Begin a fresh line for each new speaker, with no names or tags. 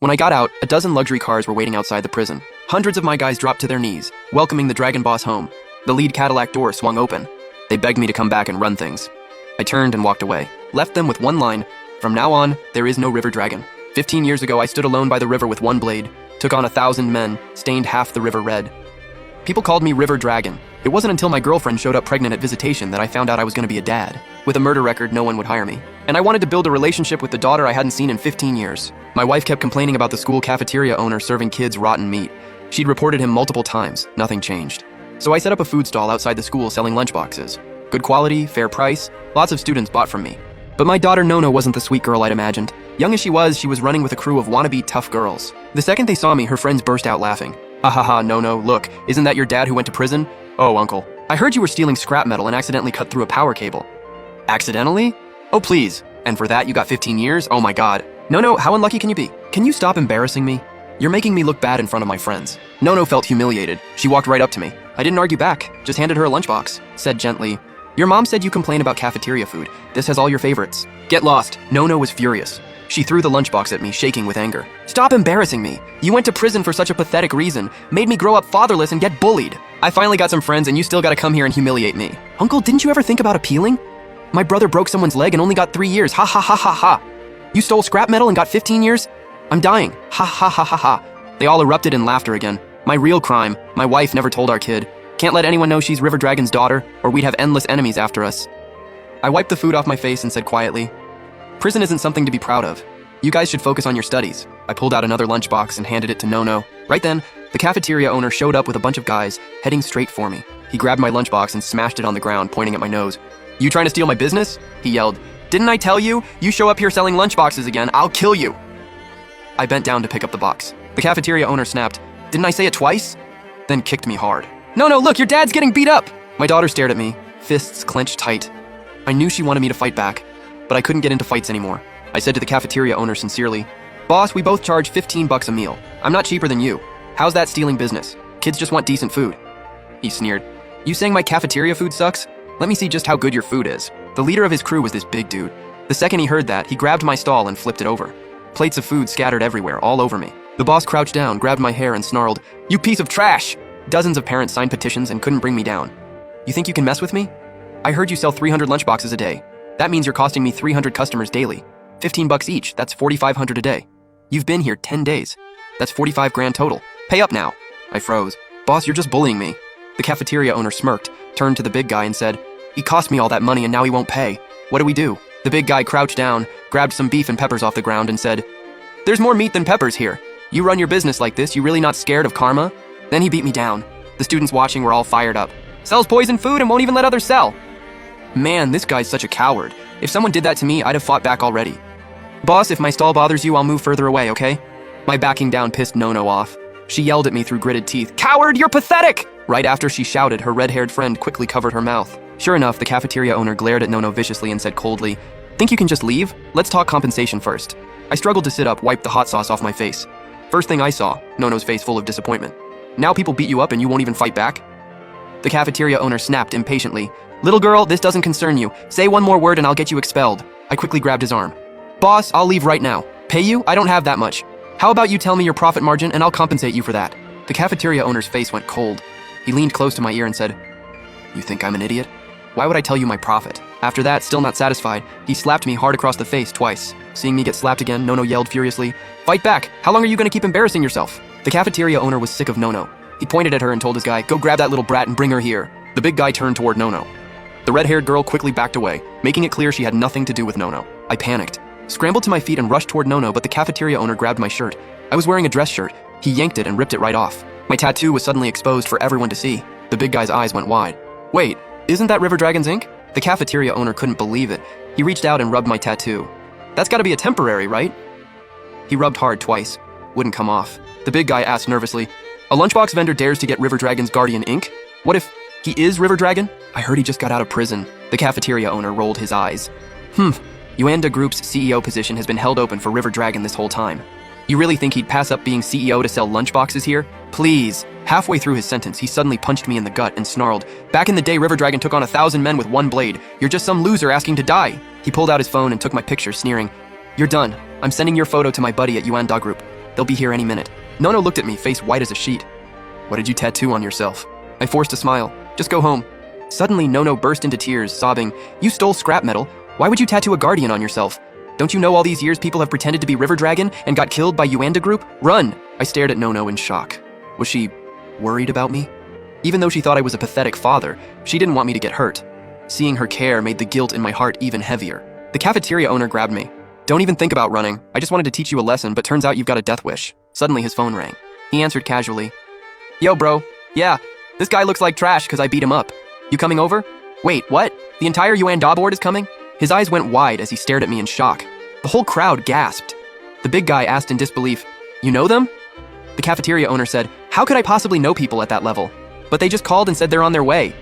When I got out, a dozen luxury cars were waiting outside the prison. Hundreds of my guys dropped to their knees, welcoming the Dragon Boss home. The lead Cadillac door swung open. They begged me to come back and run things. I turned and walked away, left them with one line: from now on, there is no River Dragon. 15 years ago, I stood alone by the river with one blade, took on 1,000 men, stained half the river red. People called me River Dragon. It wasn't until my girlfriend showed up pregnant at visitation that I found out I was going to be a dad. With a murder record, no one would hire me. And I wanted to build a relationship with the daughter I hadn't seen in 15 years. My wife kept complaining about the school cafeteria owner serving kids rotten meat. She'd reported him multiple times. Nothing changed. So I set up a food stall outside the school selling lunchboxes. Good quality, fair price, lots of students bought from me. But my daughter Nono wasn't the sweet girl I'd imagined. Young as she was running with a crew of wannabe tough girls. The second they saw me, her friends burst out laughing. Ha ha ha, Nono, look, isn't that your dad who went to prison? Oh, uncle, I heard you were stealing scrap metal and accidentally cut through a power cable. Accidentally? Oh, please. And for that, you got 15 years? Oh my god. Nono, how unlucky can you be? Can you stop embarrassing me? You're making me look bad in front of my friends. Nono felt humiliated. She walked right up to me. I didn't argue back, just handed her a lunchbox. Said gently, "Your mom said you complain about cafeteria food. This has all your favorites. Get lost." Nono was furious. She threw the lunchbox at me, shaking with anger. "Stop embarrassing me. You went to prison for such a pathetic reason, made me grow up fatherless and get bullied. I finally got some friends and you still gotta come here and humiliate me. Uncle, didn't you ever think about appealing? My brother broke someone's leg and only got 3 years. Ha ha ha ha ha. You stole scrap metal and got 15 years? I'm dying. Ha ha ha ha ha." They all erupted in laughter again. My real crime, my wife never told our kid. Can't let anyone know she's River Dragon's daughter, or we'd have endless enemies after us. I wiped the food off my face and said quietly, "Prison isn't something to be proud of. You guys should focus on your studies." I pulled out another lunchbox and handed it to Nono. Right then, the cafeteria owner showed up with a bunch of guys, heading straight for me. He grabbed my lunchbox and smashed it on the ground, pointing at my nose. "You trying to steal my business?" he yelled. "Didn't I tell you? You show up here selling lunchboxes again, I'll kill you." I bent down to pick up the box. The cafeteria owner snapped, "Didn't I say it twice?" Then kicked me hard. "No, look, your dad's getting beat up!" My daughter stared at me, fists clenched tight. I knew she wanted me to fight back, but I couldn't get into fights anymore. I said to the cafeteria owner sincerely, "Boss, we both charge 15 bucks a meal. I'm not cheaper than you. How's that stealing business? Kids just want decent food." He sneered, "You saying my cafeteria food sucks? Let me see just how good your food is." The leader of his crew was this big dude. The second he heard that, he grabbed my stall and flipped it over. Plates of food scattered everywhere, all over me. The boss crouched down, grabbed my hair and snarled, "You piece of trash!" Dozens of parents signed petitions and couldn't bring me down. "You think you can mess with me? I heard you sell 300 lunchboxes a day. That means you're costing me 300 customers daily. 15 bucks each, that's 4,500 a day. You've been here 10 days. That's 45 grand total. Pay up now." I froze. "Boss, you're just bullying me." The cafeteria owner smirked, turned to the big guy and said, "He cost me all that money and now he won't pay. What do we do?" The big guy crouched down, grabbed some beef and peppers off the ground and said, "There's more meat than peppers here. You run your business like this, you really not scared of karma?" Then he beat me down. The students watching were all fired up. "Sells poison food and won't even let others sell." Man, this guy's such a coward. If someone did that to me, I'd have fought back already. "Boss, if my stall bothers you, I'll move further away, okay?" My backing down pissed Nono off. She yelled at me through gritted teeth, "Coward, you're pathetic!" Right after she shouted, her red-haired friend quickly covered her mouth. Sure enough, the cafeteria owner glared at Nono viciously and said coldly, "Think you can just leave? Let's talk compensation first." I struggled to sit up, wiped the hot sauce off my face. First thing I saw, Nono's face full of disappointment. "Now people beat you up and you won't even fight back?" The cafeteria owner snapped impatiently, "Little girl, this doesn't concern you. Say one more word and I'll get you expelled." I quickly grabbed his arm. "Boss, I'll leave right now. Pay you? I don't have that much. How about you tell me your profit margin and I'll compensate you for that?" The cafeteria owner's face went cold. He leaned close to my ear and said, "You think I'm an idiot? Why would I tell you my profit?" After that, still not satisfied, he slapped me hard across the face twice. Seeing me get slapped again, Nono yelled furiously, "Fight back! How long are you going to keep embarrassing yourself?" The cafeteria owner was sick of Nono. He pointed at her and told his guy, "Go grab that little brat and bring her here." The big guy turned toward Nono. The red-haired girl quickly backed away, making it clear she had nothing to do with Nono. I panicked, scrambled to my feet and rushed toward Nono, but the cafeteria owner grabbed my shirt. I was wearing a dress shirt. He yanked it and ripped it right off. My tattoo was suddenly exposed for everyone to see. The big guy's eyes went wide. "Wait, isn't that River Dragon's ink?" The cafeteria owner couldn't believe it. He reached out and rubbed my tattoo. "That's gotta be a temporary, right?" He rubbed hard twice. Wouldn't come off. The big guy asked nervously, "A lunchbox vendor dares to get River Dragon's guardian ink? What if he is River Dragon? I heard he just got out of prison." The cafeteria owner rolled his eyes. Yuanda Group's CEO position has been held open for River Dragon this whole time. You really think he'd pass up being CEO to sell lunchboxes here? Please." Halfway through his sentence, he suddenly punched me in the gut and snarled, "Back in the day, River Dragon took on 1,000 men with one blade. You're just some loser asking to die." He pulled out his phone and took my picture, sneering, "You're done. I'm sending your photo to my buddy at Yuanda Group." They'll be here any minute. Nono looked at me, face white as a sheet. What did you tattoo on yourself? I forced a smile. Just go home. Suddenly, Nono burst into tears, sobbing, You stole scrap metal. Why would you tattoo a guardian on yourself? Don't you know all these years people have pretended to be River Dragon and got killed by Yuanda Group? Run! I stared at Nono in shock. Was she worried about me? Even though she thought I was a pathetic father, she didn't want me to get hurt. Seeing her care made the guilt in my heart even heavier. The cafeteria owner grabbed me. Don't even think about running. I just wanted to teach you a lesson, but turns out you've got a death wish. Suddenly his phone rang. He answered casually. Yo, bro. Yeah, this guy looks like trash because I beat him up. You coming over? Wait, what? The entire Yuanda board is coming? His eyes went wide as he stared at me in shock. The whole crowd gasped. The big guy asked in disbelief, You know them? The cafeteria owner said, How could I possibly know people at that level? But they just called and said they're on their way.